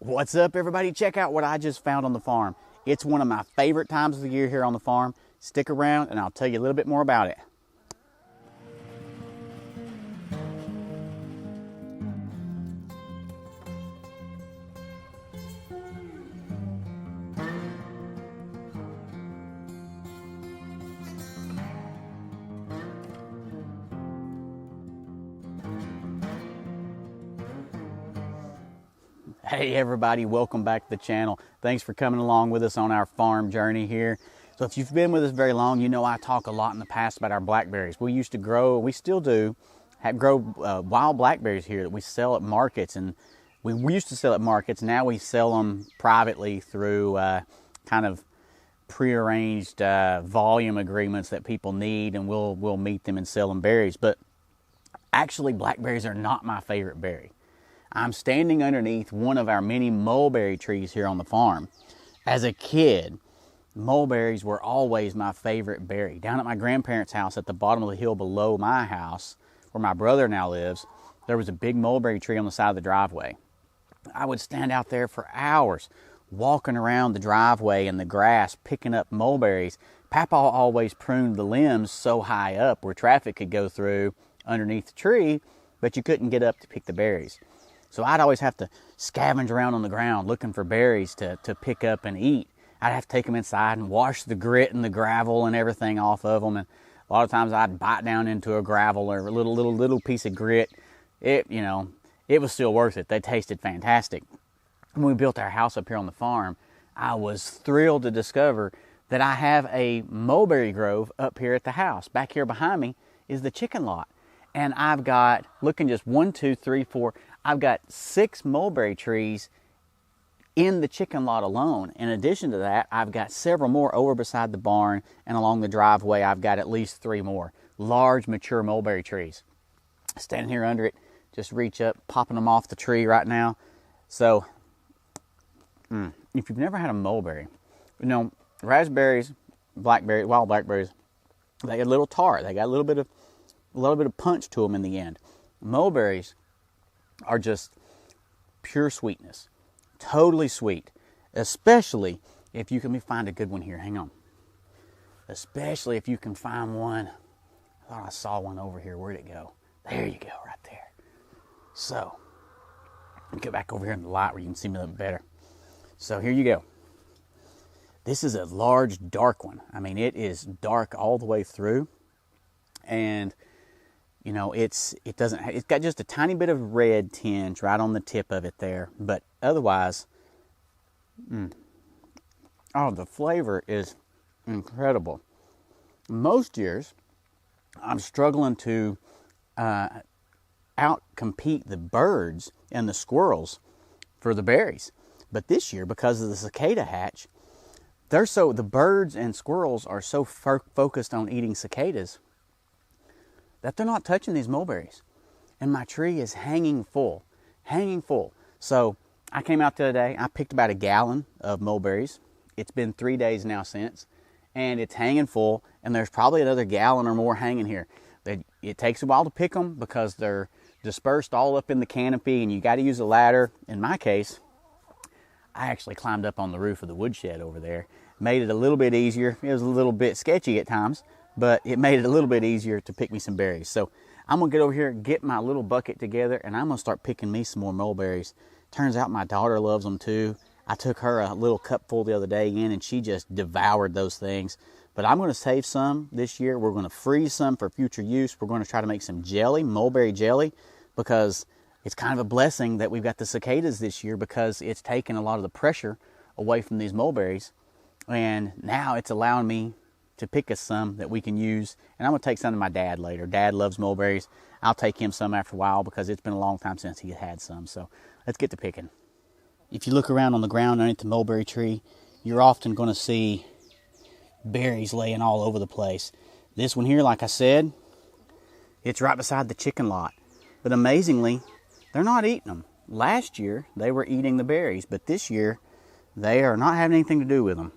What's up, everybody? Check out what I just found on the farm. It's one of my favorite times of the year here on the farm. Stick around and I'll tell you a little bit more about it. Hey everybody, welcome back to the channel. Thanks for coming along with us on our farm journey here. So if you've been with us very long, you know I talk a lot in the past about our blackberries. We used to grow, we still do, grow wild blackberries here that we sell at markets. And we used to sell at markets, now we sell them privately through kind of prearranged volume agreements that people need, and we'll meet them and sell them berries. But actually blackberries are not my favorite berry. I'm standing underneath one of our many mulberry trees here on the farm. As a kid, mulberries were always my favorite berry. Down at my grandparents' house at the bottom of the hill below my house, where my brother now lives, there was a big mulberry tree on the side of the driveway. I would stand out there for hours, walking around the driveway in the grass, picking up mulberries. Papa always pruned the limbs so high up where traffic could go through underneath the tree, but you couldn't get up to pick the berries. So I'd always have to scavenge around on the ground looking for berries to pick up and eat. I'd have to take them inside and wash the grit and the gravel and everything off of them. And a lot of times I'd bite down into a gravel or a little piece of grit. It was still worth it. They tasted fantastic. When we built our house up here on the farm, I was thrilled to discover that I have a mulberry grove up here at the house. Back here behind me is the chicken lot. And I've got, looking just 1, 2, 3, 4, I've got 6 mulberry trees in the chicken lot alone. In addition to that, I've got several more over beside the barn, and along the driveway, I've got at least 3 more large, mature mulberry trees. Standing here under it, just reach up, popping them off the tree right now. So, if you've never had a mulberry, raspberries, blackberries, wild blackberries, they get a little tart. They got a little bit of punch to them in the end. Mulberries are just pure sweetness, totally sweet, especially if you can find a good one here. Hang on. Especially if you can find one. I thought I saw one over here. Where'd it go? There you go, right there. So, let me get back over here in the light where you can see me a little better. So here you go. This is a large, dark one. I mean, it is dark all the way through, and it's got just a tiny bit of red tinge right on the tip of it there, but otherwise, the flavor is incredible. Most years, I'm struggling to outcompete the birds and the squirrels for the berries, but this year, because of the cicada hatch, the birds and squirrels are so focused on eating cicadas that they're not touching these mulberries. And my tree is hanging full. So I came out the other day, I picked about a gallon of mulberries. It's been 3 days now since, and it's hanging full, and there's probably another gallon or more hanging here. It takes a while to pick them because they're dispersed all up in the canopy, and you got to use a ladder. In my case, I actually climbed up on the roof of the woodshed over there. Made it a little bit easier. It was a little bit sketchy at times, but it made it a little bit easier to pick me some berries. So I'm going to get over here, get my little bucket together, and I'm going to start picking me some more mulberries. Turns out my daughter loves them too. I took her a little cupful the other day in, and she just devoured those things. But I'm going to save some this year. We're going to freeze some for future use. We're going to try to make some jelly, mulberry jelly, because it's kind of a blessing that we've got the cicadas this year, because it's taken a lot of the pressure away from these mulberries. And now it's allowing me to pick us some that we can use. And I'm going to take some to my dad later. Dad loves mulberries. I'll take him some after a while because it's been a long time since he had some. So let's get to picking. If you look around on the ground underneath the mulberry tree, you're often going to see berries laying all over the place. This one here, like I said, it's right beside the chicken lot. But amazingly, they're not eating them. Last year, they were eating the berries, but this year, they are not having anything to do with them.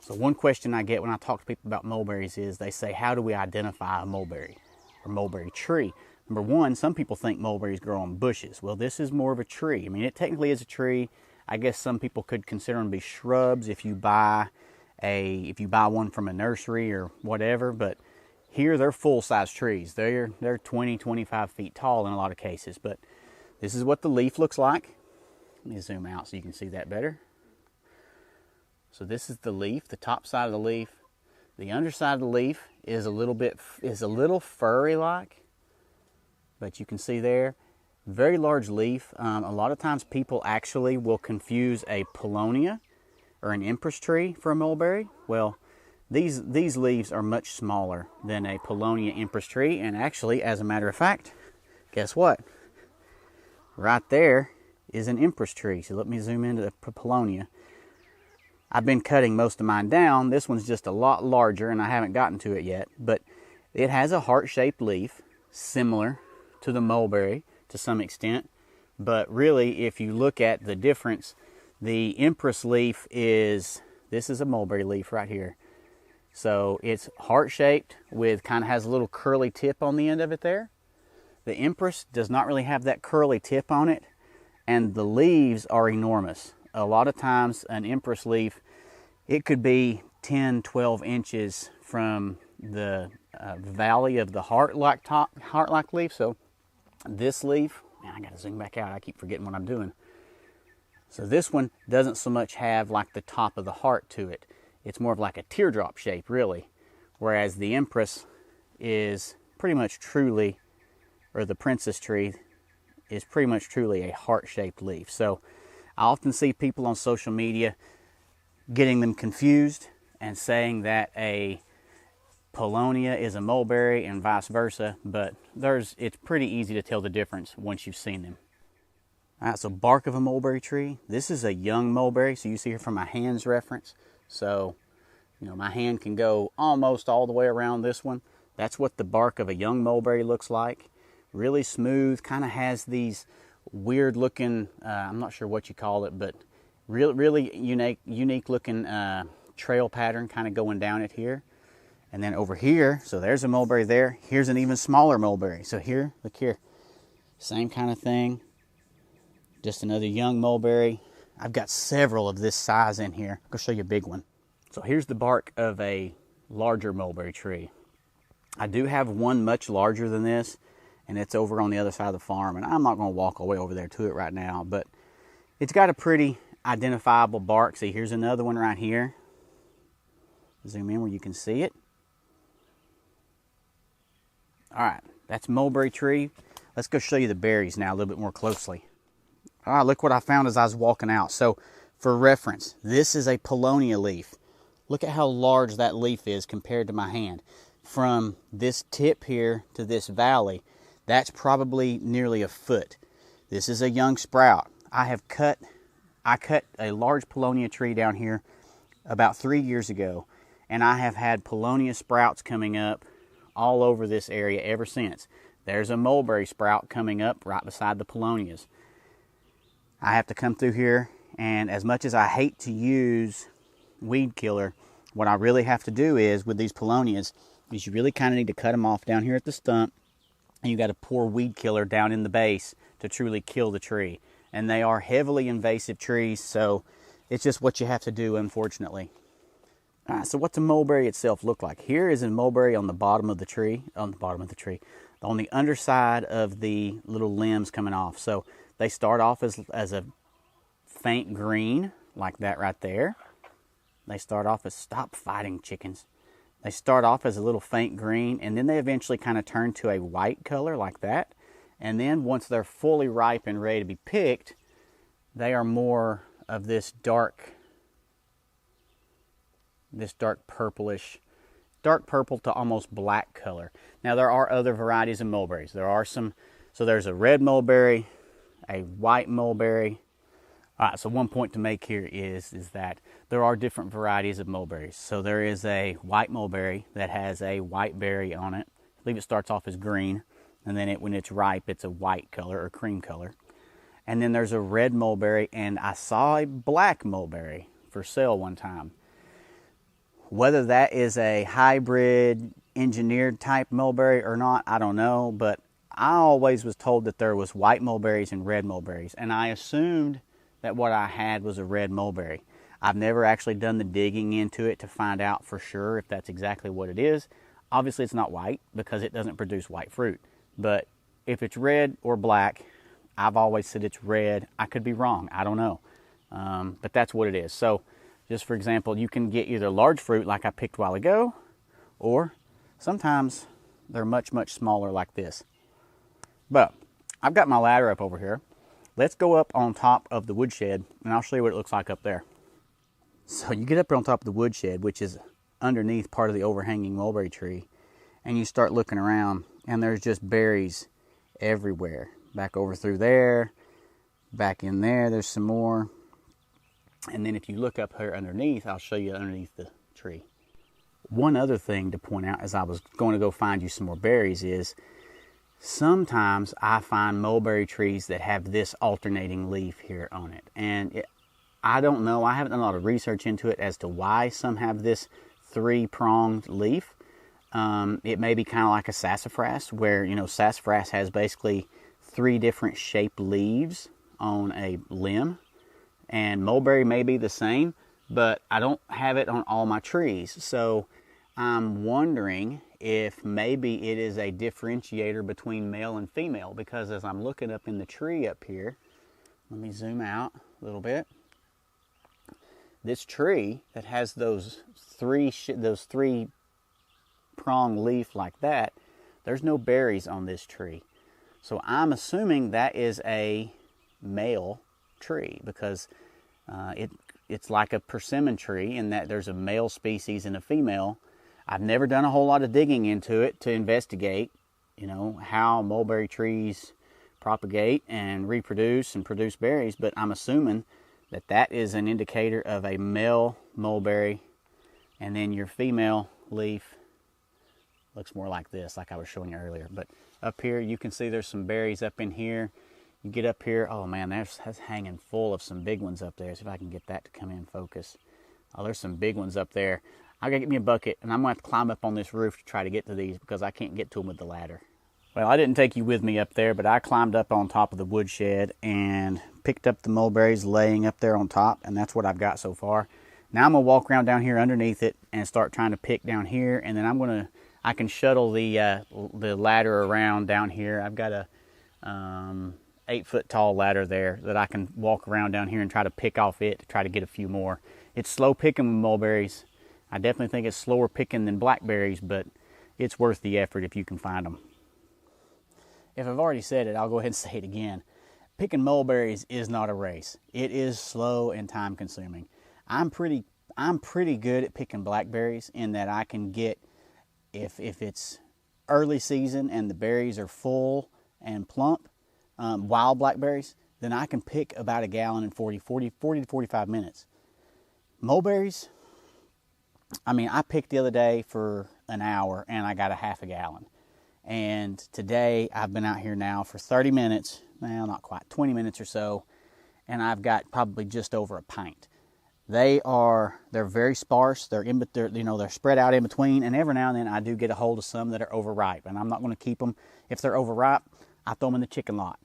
So one question I get when I talk to people about mulberries is they say, how do we identify a mulberry or mulberry tree? Number one, some people think mulberries grow on bushes. Well, this is more of a tree. I mean, it technically is a tree. I guess some people could consider them to be shrubs if you buy one from a nursery or whatever, but here they're full-size trees. They're 20, 25 feet tall in a lot of cases, but this is what the leaf looks like. Let me zoom out so you can see that better. So this is the leaf, the top side of the leaf. The underside of the leaf is a little furry-like, but you can see there, very large leaf. A lot of times people actually will confuse a paulownia or an empress tree for a mulberry. Well, these leaves are much smaller than a paulownia empress tree, and actually, as a matter of fact, guess what? Right there is an empress tree. So let me zoom into the paulownia. I've been cutting most of mine down. This one's just a lot larger, and I haven't gotten to it yet, but it has a heart-shaped leaf, similar to the mulberry to some extent, but really, if you look at the difference, the empress leaf this is a mulberry leaf right here. So it's heart-shaped with kind of has a little curly tip on the end of it there. The empress does not really have that curly tip on it, and the leaves are enormous. A lot of times an empress leaf, it could be 10, 12 inches from the valley of the heart-like leaf. So this leaf, man, I gotta zoom back out. I keep forgetting what I'm doing. So this one doesn't so much have like the top of the heart to it. It's more of like a teardrop shape, really. Whereas the empress is pretty much truly, or the princess tree is pretty much truly a heart-shaped leaf. So I often see people on social media getting them confused and saying that a paulownia is a mulberry and vice versa, but it's pretty easy to tell the difference once you've seen them. All right, so bark of a mulberry tree. This is a young mulberry, so you see here from my hand's reference. So, my hand can go almost all the way around this one. That's what the bark of a young mulberry looks like. Really smooth, kind of has these weird looking, I'm not sure what you call it, but really unique looking trail pattern kind of going down it here. And then over here, so there's a mulberry there. Here's an even smaller mulberry. So here, look here, same kind of thing. Just another young mulberry. I've got several of this size in here. I'll show you a big one. So here's the bark of a larger mulberry tree. I do have one much larger than this, and it's over on the other side of the farm, and I'm not going to walk all the way over there to it right now, but it's got a pretty identifiable bark. See, here's another one right here. Zoom in where you can see it. All right, that's mulberry tree. Let's go show you the berries now a little bit more closely. All right, look what I found as I was walking out. So for reference, this is a paulownia leaf. Look at how large that leaf is compared to my hand. From this tip here to this valley, that's probably nearly a foot. This is a young sprout. I cut a large paulownia tree down here about 3 years ago, and I have had paulownia sprouts coming up all over this area ever since. There's a mulberry sprout coming up right beside the paulownias. I have to come through here, and as much as I hate to use weed killer, what I really have to do is, with these paulownias, is you really kind of need to cut them off down here at the stump, and you got to pour weed killer down in the base to truly kill the tree. And they are heavily invasive trees, so it's just what you have to do, unfortunately. All right, so what's a mulberry itself look like? Here is a mulberry on the bottom of the tree, on the underside of the little limbs coming off. So they start off as a faint green, like that right there. They start off as, stop fighting chickens. They start off as a little faint green, and then they eventually kind of turn to a white color like that. And then once they're fully ripe and ready to be picked, they are more of this dark purplish, dark purple to almost black color. Now there are other varieties of mulberries. So there's a red mulberry, a white mulberry. All right, so one point to make here is that there are different varieties of mulberries. So there is a white mulberry that has a white berry on it. I believe it starts off as green, and then when it's ripe, it's a white color or cream color. And then there's a red mulberry, and I saw a black mulberry for sale one time. Whether that is a hybrid engineered type mulberry or not, I don't know, but I always was told that there was white mulberries and red mulberries, and I assumed that what I had was a red mulberry. I've never actually done the digging into it to find out for sure if that's exactly what it is. Obviously it's not white because it doesn't produce white fruit, but if it's red or black, I've always said it's red. I could be wrong, I don't know, but that's what it is. So just for example, you can get either large fruit like I picked a while ago, or sometimes they're much, much smaller like this. But I've got my ladder up over here. Let's go up on top of the woodshed and I'll show you what it looks like up there. So you get up on top of the woodshed, which is underneath part of the overhanging mulberry tree, and you start looking around and there's just berries everywhere. Back over through there, back in there, there's some more. And then if you look up here underneath, I'll show you underneath the tree. One other thing to point out as I was going to go find you some more berries is sometimes I find mulberry trees that have this alternating leaf here on it. And I don't know, I haven't done a lot of research into it as to why some have this three-pronged leaf. It may be kind of like a sassafras, where, you know, sassafras has basically three different shaped leaves on a limb. And mulberry may be the same, but I don't have it on all my trees. So I'm wondering if maybe it is a differentiator between male and female, because as I'm looking up in the tree up here, let me zoom out a little bit. This tree that has those three prong leaf like that, there's no berries on this tree. So I'm assuming that is a male tree, because it's like a persimmon tree in that there's a male species and a female. I've never done a whole lot of digging into it to investigate, you know, how mulberry trees propagate and reproduce and produce berries, but I'm assuming that that is an indicator of a male mulberry, and then your female leaf looks more like this, like I was showing you earlier. But up here you can see there's some berries up in here. You get up here, oh man, that's hanging full of some big ones up there. See if I can get that to come in focus. Oh, there's some big ones up there. I gotta get me a bucket, and I'm gonna have to climb up on this roof to try to get to these because I can't get to them with the ladder. Well, I didn't take you with me up there, but I climbed up on top of the woodshed and picked up the mulberries laying up there on top, and that's what I've got so far. Now I'm gonna walk around down here underneath it and start trying to pick down here, and then I can shuttle the ladder around down here. I've got a 8-foot tall ladder there that I can walk around down here and try to pick off it to try to get a few more. It's slow picking with mulberries. I definitely think it's slower picking than blackberries, but it's worth the effort if you can find them. If I've already said it, I'll go ahead and say it again. Picking mulberries is not a race. It is slow and time consuming. I'm pretty good at picking blackberries in that I can get, if it's early season and the berries are full and plump, wild blackberries, then I can pick about a gallon in 40 to 45 minutes. Mulberries, I mean, I picked the other day for an hour and I got a half a gallon. And today I've been out here now for 30 minutes, well, not quite, 20 minutes or so, and I've got probably just over a pint. They're very sparse. They're spread out in between, and every now and then I do get a hold of some that are overripe, and I'm not going to keep them. If they're overripe, I throw them in the chicken lot.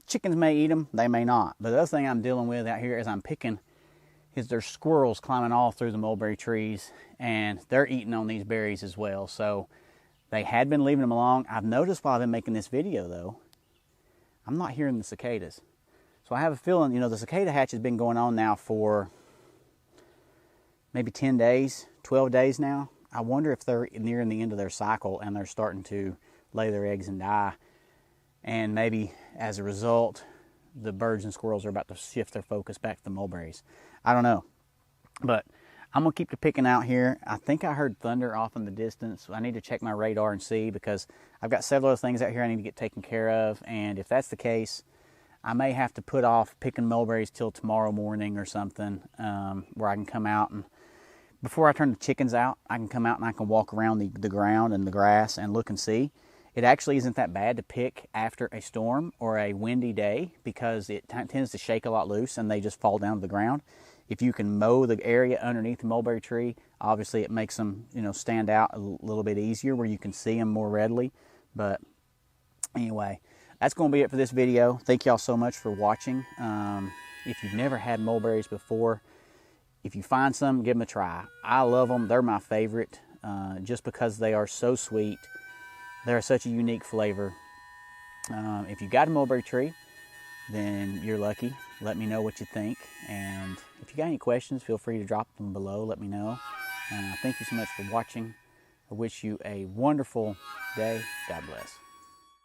Chickens may eat them, they may not. But the other thing I'm dealing with out here as I'm picking is there's squirrels climbing all through the mulberry trees, and they're eating on these berries as well. So they had been leaving them along. I've noticed while I've been making this video, though, I'm not hearing the cicadas. So I have a feeling, the cicada hatch has been going on now for maybe 10 days, 12 days now. I wonder if they're nearing the end of their cycle and they're starting to lay their eggs and die. And maybe as a result, the birds and squirrels are about to shift their focus back to the mulberries. I don't know. But I'm going to keep the picking out here. I think I heard thunder off in the distance. I need to check my radar and see, because I've got several other things out here I need to get taken care of. And if that's the case, I may have to put off picking mulberries till tomorrow morning or something, where I can come out and, before I turn the chickens out, I can come out and I can walk around the ground and the grass and look and see. It actually isn't that bad to pick after a storm or a windy day, because it tends to shake a lot loose and they just fall down to the ground. If you can mow the area underneath the mulberry tree, obviously it makes them, stand out a little bit easier where you can see them more readily. But Anyway, that's going to be it for this video. Thank y'all so much for watching. If you've never had mulberries before, if you find some, give them a try. I love them. They're my favorite just because they are so sweet. They're such a unique flavor. If you got a mulberry tree, then you're lucky. Let me know what you think. And if you got any questions, feel free to drop them below. Let me know. Thank you so much for watching. I wish you a wonderful day. God bless.